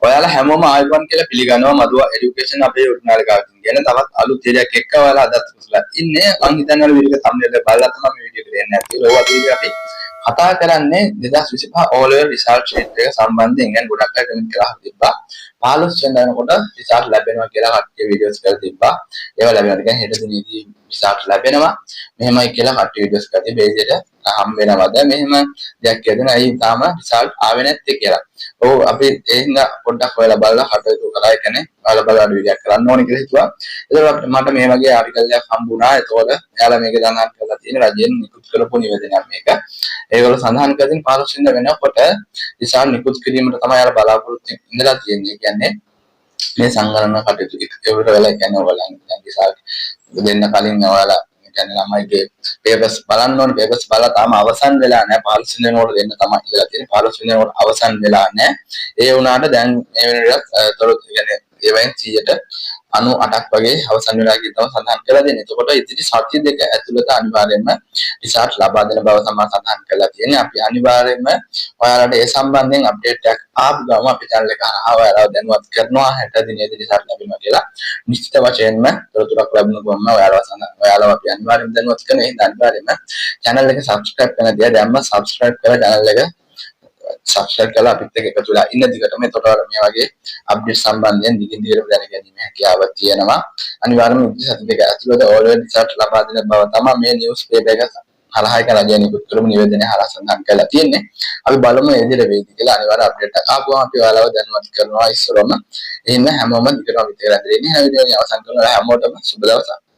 ඔයාලා හැමෝම ආයුබෝවන් කියලා පිළිගන්නවා මදුව এডুকেෂන් අපේ YouTube නාලිකාවකින්. කියන තවත් අලුත් දෙයක් එක්ක ඔයාලා අදත් ඉස්සලා ඉන්නේ. මම හිතන්නේ ඔයාලා වීඩියෝ එක thumbnail එක බලලා තමයි මේ වීඩියෝ එක දෙන්නේ නැති. ඒවා වීඩියෝ අපි කතා කරන්නේ 2025 O level result sheet එක සම්බන්ධයෙන්. يعني ගොඩක් අය කමෙන්ට් කරලා තිබ්බා. 15 වෙනිදා වෙනකොට result ලැබෙනවා කියලා කට්ටිය වීඩියෝස් කරලා තිබ්බා. ඒවා ලැබෙනවා. කියන්නේ හෙට දිනේදී result ලැබෙනවා. මෙහෙමයි කියලා කට්ටිය වීඩියෝස් කරලා තිබ්බේ. ඒකට හම් වෙනවද මෙහෙම දෙයක් කියදෙන ඇයි තාම result ආවේ නැත්තේ කියලා. ඔව් අපි ඒ හින්දා පොඩ්ඩක් ඔයාලා බලලා කටයුතු කරා. ඒ කියන්නේ ඔයාලා බලලා වීඩියෝක් කරන්න ඕනේ කියලා හිතුවා. ඒකෝට මට මේ වගේ ආටිකල් එකක් හම්බුණා. ඒතකොට එයාලා මේක සඳහන් කරලා තියෙන රජයෙන් නිකුත් කරපු නිවේදනයක් මේක. ඒගොල්ලෝ සඳහන් කරමින් 15 වෙනිදා වෙනකොට result නිකුත් කිරීමට තමයි එයාලා බලාපොරොත්තු ඉඳලා තියෙන්නේ. කියන්නේ මේ සංගණන කටයුතු ඒකට වෙලා කියන්නේ ඔයාලා result දෙන්න කලින් ඔයාලා කියන්නේ ළමයිගේ පේපර්ස් බලන්න ඕනේ. පේපර්ස් බලලා තාම අවසන් වෙලා නැහැ. 15 වෙනිදාට දෙන්න තමයි ඉඳලා තියෙන්නේ. 15 වෙනිදාට අවසන් වෙලා නැහැ. ඒ වුණාට දැන් මේ වෙනකොට තොරතුරු කියන්නේ ඒවෙන් 98ක් වගේ අවසන් වෙලා කියලා තමයි සඳහන් කරලා දෙන්නේ. එතකොට ඉතිරි සත්‍ය දෙක ඇතුළත අනිවාර්යයෙන්ම රිසර්ච් ලබා දෙන බව තමයි සඳහන් කරලා තියෙන්නේ. අපි අනිවාර්යයෙන්ම ඔයාලට ඒ සම්බන්ධයෙන් අප්ඩේට් එකක් ආපු ගමන් අපි channel එක හරහා ඔයාලව දැනුවත් කරනවා 60 දිනේදී රිසර්ච් ලැබෙනවා කියලා. නිශ්චිත වශයෙන්ම තොරතුරක් ලැබුණ ගමන් ඔයාලව අපි අනිවාර්යයෙන්ම දැනුවත් කරනවා. එහෙනම් අනිවාර්යයෙන්ම channel එක subscribe කරන දේ දැම්ම subscribe කරලා channel එක subscribe කරලා අපිත් එක්ක එකතු වෙලා ඉන්න දිගටම එතකොට මේ වගේ අප්ඩේට් සම්බන්ධයෙන් දිගින් දිගටම දැනගැනීම හැකියාවක් තියෙනවා. අනිවාර්යයෙන්ම සති දෙක ඇතුළත ඕල්රෙඩි රිසර්ච් ලබා දෙන බව තමයි මේ නිවුස් පේපර් එක හරහා එක රජයෙන් නිකුත් කරපු නිවේදනය හරහා සඳහන් කරලා තියෙන්නේ. අපි බලමු මේ විදිහට වෙයිද කියලා. අනිවාර්ය අප්ඩේට් එකක් ආපුවම අපි ඔයාලව දැනුවත් කරනවා ඉස්සරම. එහෙනම් හැමෝම දිගටම විතර ඇදලා ඉන්නේ. හැම වීඩියෝ එක අවසන් කරනවා හැමෝටම සුබ දවසක්.